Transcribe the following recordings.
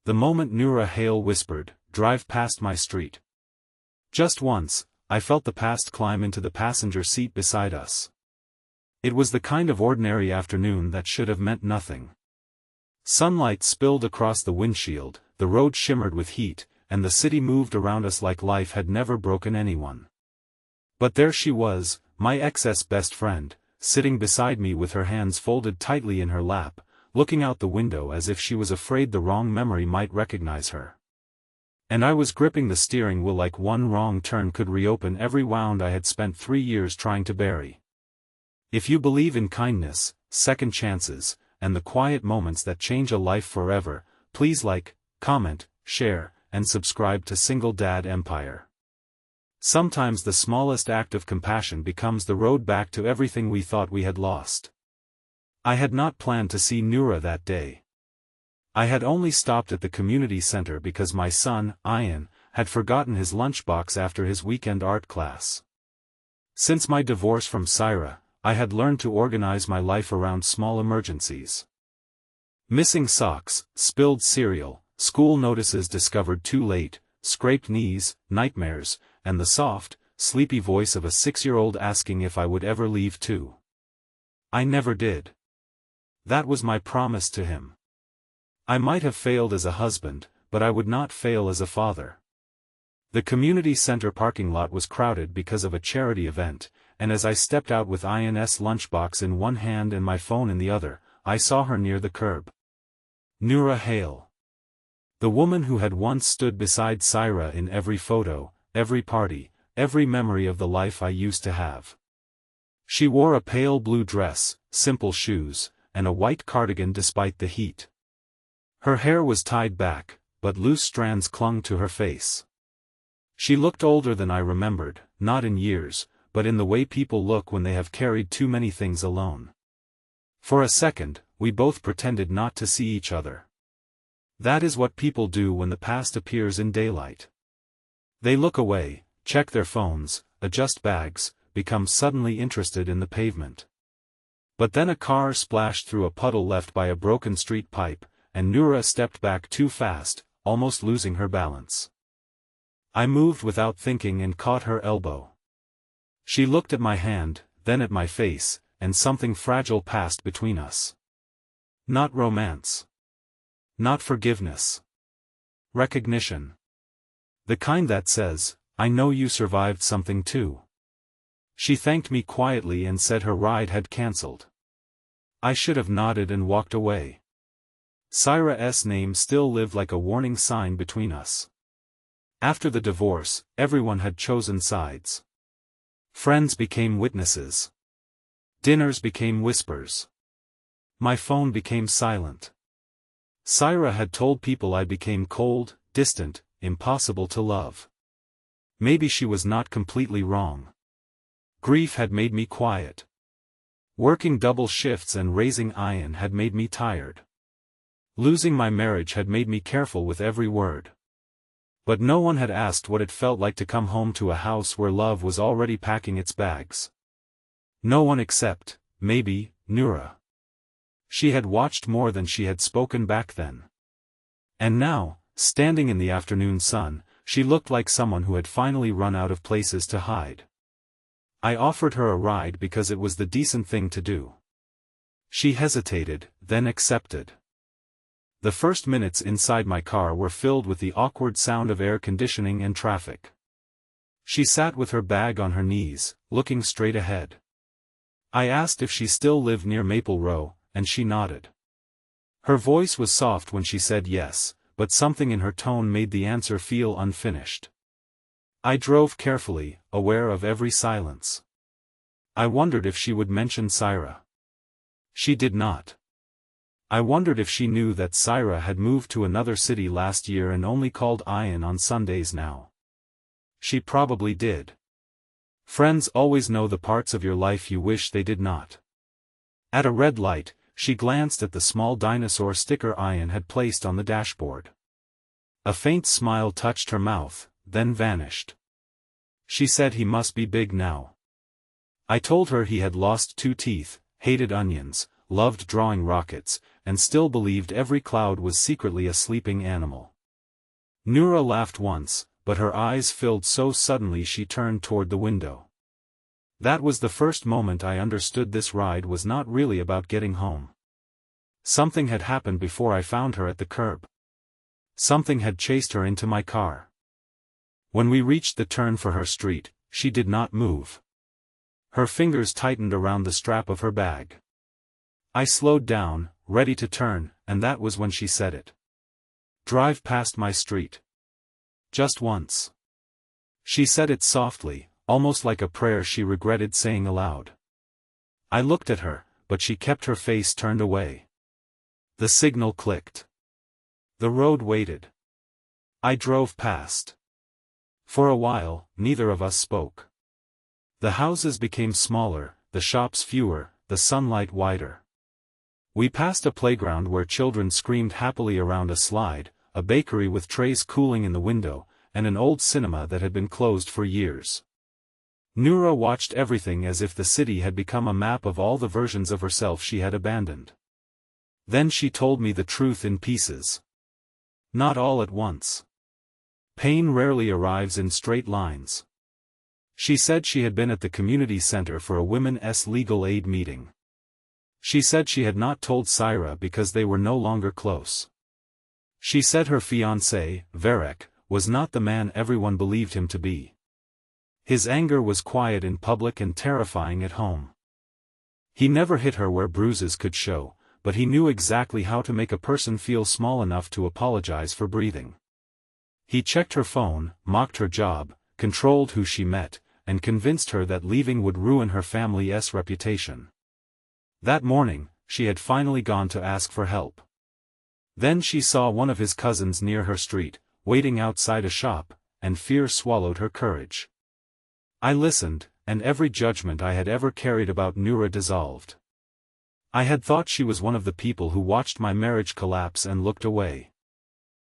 The moment Noura Hale whispered, "Drive past my street." Just once, I felt the past climb into the passenger seat beside us. It was the kind of ordinary afternoon that should have meant nothing. Sunlight spilled across the windshield, the road shimmered with heat, and the city moved around us like life had never broken anyone. But there she was, my ex's best friend, sitting beside me with her hands folded tightly in her lap, looking out the window as if she was afraid the wrong memory might recognize her. And I was gripping the steering wheel like one wrong turn could reopen every wound I had spent 3 years trying to bury. If you believe in kindness, second chances, and the quiet moments that change a life forever, please like, comment, share, and subscribe to Single Dad Empire. Sometimes the smallest act of compassion becomes the road back to everything we thought we had lost. I had not planned to see Noura that day. I had only stopped at the community center because my son, Ian, had forgotten his lunchbox after his weekend art class. Since my divorce from Syra, I had learned to organize my life around small emergencies. Missing socks, spilled cereal, school notices discovered too late, scraped knees, nightmares, and the soft, sleepy voice of a 6-year-old asking if I would ever leave too. I never did. That was my promise to him. I might have failed as a husband, but I would not fail as a father. The community center parking lot was crowded because of a charity event, and as I stepped out with Ian's lunchbox in one hand and my phone in the other, I saw her near the curb. Noura Hale. The woman who had once stood beside Syra in every photo, every party, every memory of the life I used to have. She wore a pale blue dress, simple shoes, and a white cardigan despite the heat. Her hair was tied back, but loose strands clung to her face. She looked older than I remembered, not in years, but in the way people look when they have carried too many things alone. For a second, we both pretended not to see each other. That is what people do when the past appears in daylight. They look away, check their phones, adjust bags, become suddenly interested in the pavement. But then a car splashed through a puddle left by a broken street pipe, and Noura stepped back too fast, almost losing her balance. I moved without thinking and caught her elbow. She looked at my hand, then at my face, and something fragile passed between us. Not romance. Not forgiveness. Recognition. The kind that says, "I know you survived something too." She thanked me quietly and said her ride had cancelled. I should have nodded and walked away. Syra's name still lived like a warning sign between us. After the divorce, everyone had chosen sides. Friends became witnesses. Dinners became whispers. My phone became silent. Syra had told people I became cold, distant, impossible to love. Maybe she was not completely wrong. Grief had made me quiet. Working double shifts and raising Ian had made me tired. Losing my marriage had made me careful with every word. But no one had asked what it felt like to come home to a house where love was already packing its bags. No one except, maybe, Noura. She had watched more than she had spoken back then. And now, standing in the afternoon sun, she looked like someone who had finally run out of places to hide. I offered her a ride because it was the decent thing to do. She hesitated, then accepted. The first minutes inside my car were filled with the awkward sound of air conditioning and traffic. She sat with her bag on her knees, looking straight ahead. I asked if she still lived near Maple Row, and she nodded. Her voice was soft when she said yes, but something in her tone made the answer feel unfinished. I drove carefully, aware of every silence. I wondered if she would mention Syra. She did not. I wondered if she knew that Syra had moved to another city last year and only called Ian on Sundays now. She probably did. Friends always know the parts of your life you wish they did not. At a red light, she glanced at the small dinosaur sticker Ian had placed on the dashboard. A faint smile touched her mouth, then vanished. She said he must be big now. I told her he had lost 2 teeth, hated onions, loved drawing rockets, and still believed every cloud was secretly a sleeping animal. Noura laughed once, but her eyes filled so suddenly she turned toward the window. That was the first moment I understood this ride was not really about getting home. Something had happened before I found her at the curb. Something had chased her into my car. When we reached the turn for her street, she did not move. Her fingers tightened around the strap of her bag. I slowed down, ready to turn, and that was when she said it. "Drive past my street. Just once." She said it softly, almost like a prayer she regretted saying aloud. I looked at her, but she kept her face turned away. The signal clicked. The road waited. I drove past. For a while, neither of us spoke. The houses became smaller, the shops fewer, the sunlight wider. We passed a playground where children screamed happily around a slide, a bakery with trays cooling in the window, and an old cinema that had been closed for years. Noura watched everything as if the city had become a map of all the versions of herself she had abandoned. Then she told me the truth in pieces. Not all at once. Pain rarely arrives in straight lines. She said she had been at the community center for a women's legal aid meeting. She said she had not told Saira because they were no longer close. She said her fiancé, Verek, was not the man everyone believed him to be. His anger was quiet in public and terrifying at home. He never hit her where bruises could show, but he knew exactly how to make a person feel small enough to apologize for breathing. He checked her phone, mocked her job, controlled who she met, and convinced her that leaving would ruin her family's reputation. That morning, she had finally gone to ask for help. Then she saw one of his cousins near her street, waiting outside a shop, and fear swallowed her courage. I listened, and every judgment I had ever carried about Noura dissolved. I had thought she was one of the people who watched my marriage collapse and looked away.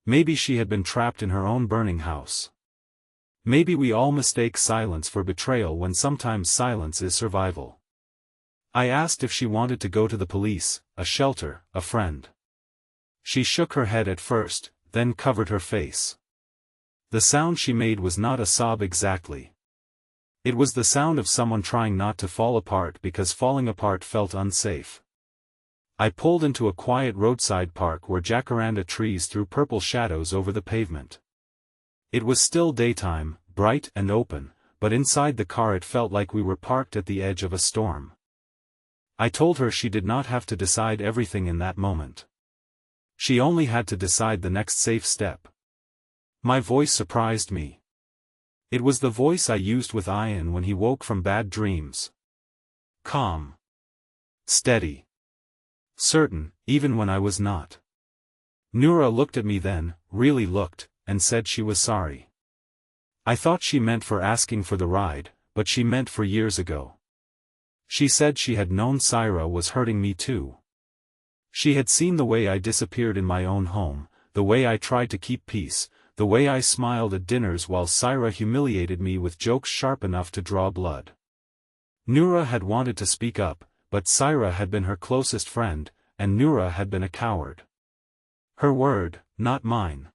Maybe she had been trapped in her own burning house. Maybe we all mistake silence for betrayal when sometimes silence is survival. I asked if she wanted to go to the police, a shelter, a friend. She shook her head at first, then covered her face. The sound she made was not a sob exactly. It was the sound of someone trying not to fall apart because falling apart felt unsafe. I pulled into a quiet roadside park where jacaranda trees threw purple shadows over the pavement. It was still daytime, bright and open, but inside the car it felt like we were parked at the edge of a storm. I told her she did not have to decide everything in that moment. She only had to decide the next safe step. My voice surprised me. It was the voice I used with Ian when he woke from bad dreams. Calm. Steady. Certain, even when I was not. Noura looked at me then, really looked, and said she was sorry. I thought she meant for asking for the ride, but she meant for years ago. She said she had known Saira was hurting me too. She had seen the way I disappeared in my own home, the way I tried to keep peace, the way I smiled at dinners while Saira humiliated me with jokes sharp enough to draw blood. Noura had wanted to speak up, but Saira had been her closest friend, and Noura had been a coward. Her word, not mine.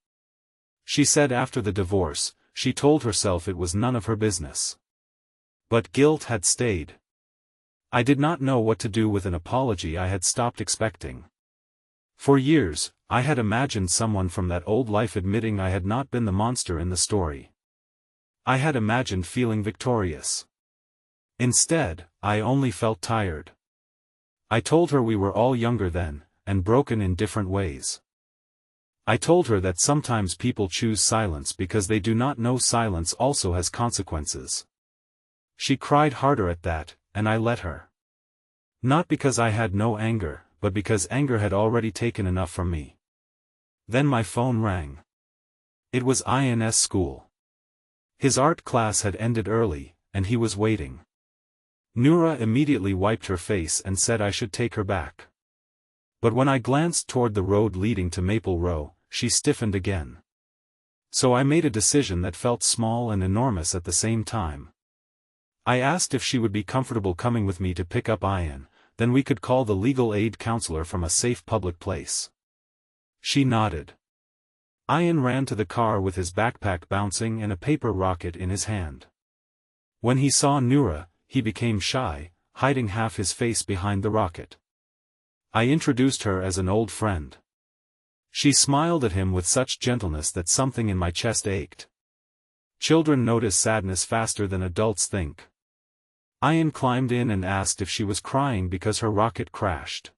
She said after the divorce, she told herself it was none of her business. But guilt had stayed. I did not know what to do with an apology I had stopped expecting. For years, I had imagined someone from that old life admitting I had not been the monster in the story. I had imagined feeling victorious. Instead, I only felt tired. I told her we were all younger then, and broken in different ways. I told her that sometimes people choose silence because they do not know silence also has consequences. She cried harder at that, and I let her. Not because I had no anger, but because anger had already taken enough from me. Then my phone rang. It was Ian's school. His art class had ended early, and he was waiting. Noura immediately wiped her face and said I should take her back. But when I glanced toward the road leading to Maple Row, she stiffened again. So I made a decision that felt small and enormous at the same time. I asked if she would be comfortable coming with me to pick up Ian, then we could call the legal aid counselor from a safe public place. She nodded. Ian ran to the car with his backpack bouncing and a paper rocket in his hand. When he saw Noura, he became shy, hiding half his face behind the rocket. I introduced her as an old friend. She smiled at him with such gentleness that something in my chest ached. Children notice sadness faster than adults think. Ian climbed in and asked if she was crying because her rocket crashed.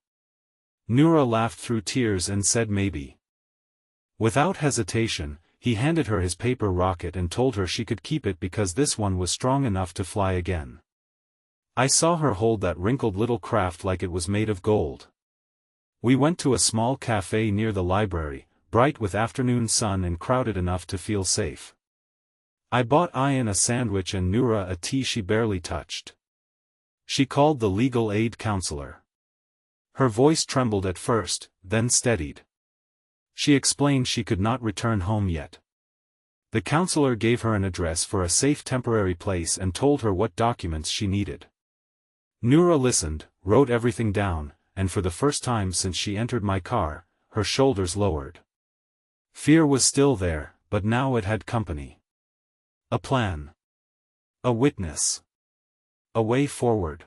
Noura laughed through tears and said maybe. Without hesitation, he handed her his paper rocket and told her she could keep it because this one was strong enough to fly again. I saw her hold that wrinkled little craft like it was made of gold. We went to a small cafe near the library, bright with afternoon sun and crowded enough to feel safe. I bought Ian a sandwich and Noura a tea she barely touched. She called the legal aid counselor. Her voice trembled at first, then steadied. She explained she could not return home yet. The counselor gave her an address for a safe temporary place and told her what documents she needed. Noura listened, wrote everything down, and for the first time since she entered my car, her shoulders lowered. Fear was still there, but now it had company. A plan. A witness. A way forward.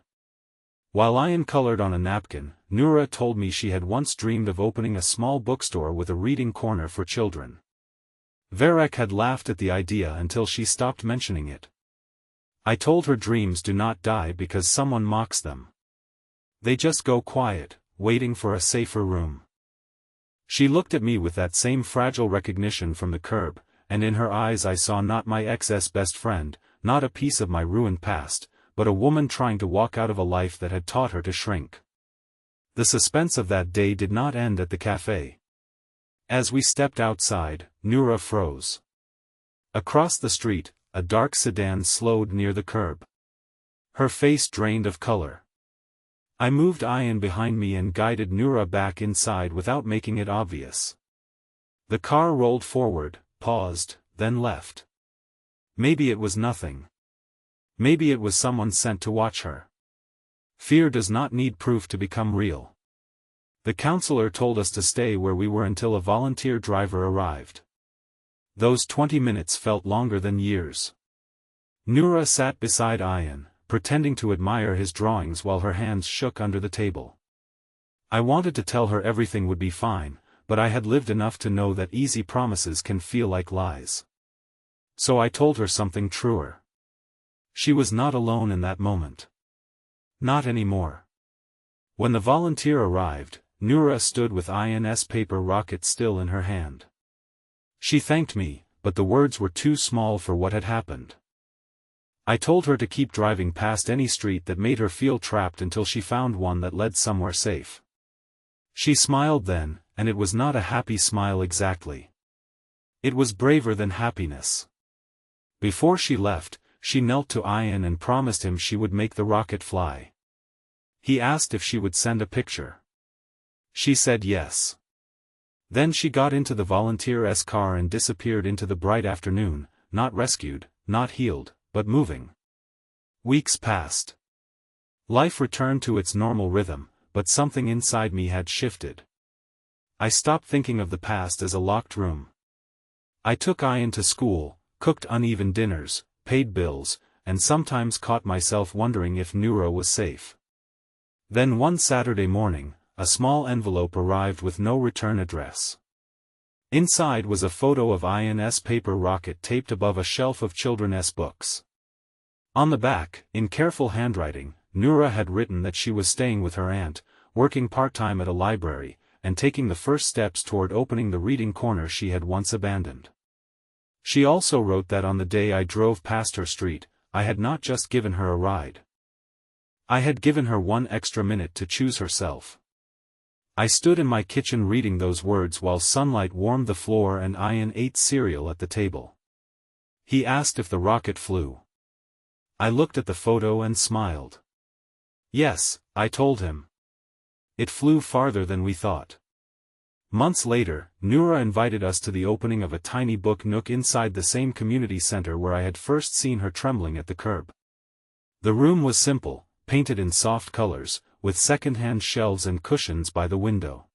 While Ian colored on a napkin, Noura told me she had once dreamed of opening a small bookstore with a reading corner for children. Varek had laughed at the idea until she stopped mentioning it. I told her dreams do not die because someone mocks them. They just go quiet, waiting for a safer room. She looked at me with that same fragile recognition from the curb, and in her eyes I saw not my ex's best friend, not a piece of my ruined past, but a woman trying to walk out of a life that had taught her to shrink. The suspense of that day did not end at the cafe. As we stepped outside, Noura froze. Across the street, a dark sedan slowed near the curb. Her face drained of color. I moved Ian behind me and guided Noura back inside without making it obvious. The car rolled forward, paused, then left. Maybe it was nothing. Maybe it was someone sent to watch her. Fear does not need proof to become real. The counselor told us to stay where we were until a volunteer driver arrived. Those 20 minutes felt longer than years. Noura sat beside Ian, pretending to admire his drawings while her hands shook under the table. I wanted to tell her everything would be fine, but I had lived enough to know that easy promises can feel like lies. So I told her something truer. She was not alone in that moment. Not anymore. When the volunteer arrived, Noura stood with Ian's paper rocket still in her hand. She thanked me, but the words were too small for what had happened. I told her to keep driving past any street that made her feel trapped until she found one that led somewhere safe. She smiled then, and it was not a happy smile exactly. It was braver than happiness. Before she left, she knelt to Ian and promised him she would make the rocket fly. He asked if she would send a picture. She said yes. Then she got into the volunteer's car and disappeared into the bright afternoon, not rescued, not healed, but moving. Weeks passed. Life returned to its normal rhythm, but something inside me had shifted. I stopped thinking of the past as a locked room. I took Ian to school, cooked uneven dinners, paid bills, and sometimes caught myself wondering if Noura was safe. Then one Saturday morning, a small envelope arrived with no return address. Inside was a photo of Ian's paper rocket taped above a shelf of children's books. On the back, in careful handwriting, Noura had written that she was staying with her aunt, working part-time at a library, and taking the first steps toward opening the reading corner she had once abandoned. She also wrote that on the day I drove past her street, I had not just given her a ride. I had given her one extra minute to choose herself. I stood in my kitchen reading those words while sunlight warmed the floor and Ian ate cereal at the table. He asked if the rocket flew. I looked at the photo and smiled. Yes, I told him. It flew farther than we thought. Months later, Noura invited us to the opening of a tiny book nook inside the same community center where I had first seen her trembling at the curb. The room was simple, painted in soft colors, with second-hand shelves and cushions by the window.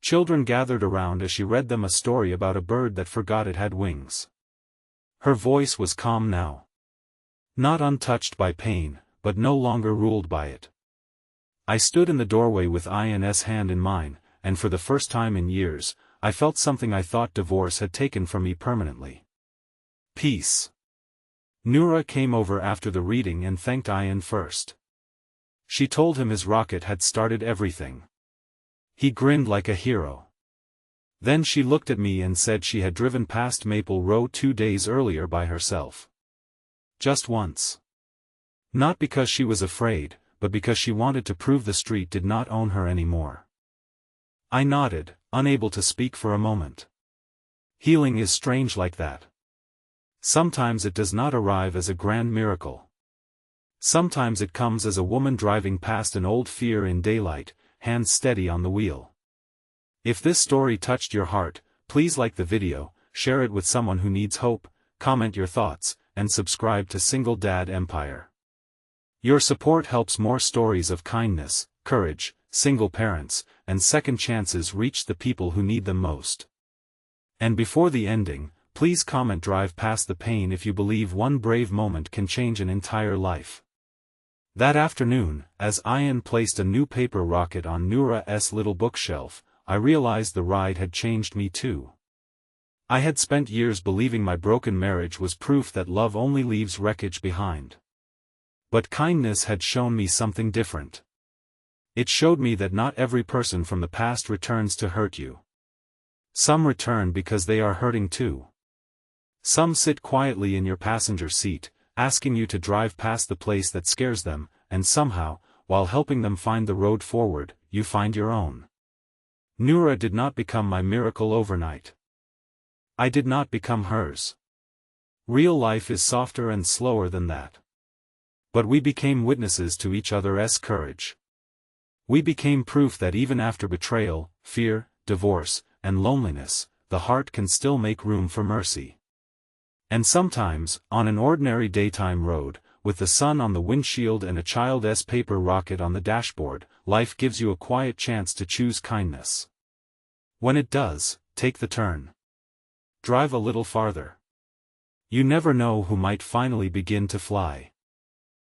Children gathered around as she read them a story about a bird that forgot it had wings. Her voice was calm now. Not untouched by pain, but no longer ruled by it. I stood in the doorway with Ian's hand in mine, and for the first time in years, I felt something I thought divorce had taken from me permanently. Peace. Noura came over after the reading and thanked Ian first. She told him his rocket had started everything. He grinned like a hero. Then she looked at me and said she had driven past Maple Row 2 days earlier by herself. Just once. Not because she was afraid, but because she wanted to prove the street did not own her anymore. I nodded, unable to speak for a moment. Healing is strange like that. Sometimes it does not arrive as a grand miracle. Sometimes it comes as a woman driving past an old fear in daylight, hands steady on the wheel. If this story touched your heart, please like the video, share it with someone who needs hope, comment your thoughts, and subscribe to Single Dad Empire. Your support helps more stories of kindness, courage, single parents, and second chances reach the people who need them most. And before the ending, please comment "Drive past the pain" if you believe one brave moment can change an entire life. That afternoon, as Ian placed a new paper rocket on Noura's little bookshelf, I realized the ride had changed me too. I had spent years believing my broken marriage was proof that love only leaves wreckage behind. But kindness had shown me something different. It showed me that not every person from the past returns to hurt you. Some return because they are hurting too. Some sit quietly in your passenger seat, asking you to drive past the place that scares them, and somehow, while helping them find the road forward, you find your own. Noura did not become my miracle overnight. I did not become hers. Real life is softer and slower than that. But we became witnesses to each other's courage. We became proof that even after betrayal, fear, divorce, and loneliness, the heart can still make room for mercy. And sometimes, on an ordinary daytime road, with the sun on the windshield and a child's paper rocket on the dashboard, life gives you a quiet chance to choose kindness. When it does, take the turn. Drive a little farther. You never know who might finally begin to fly.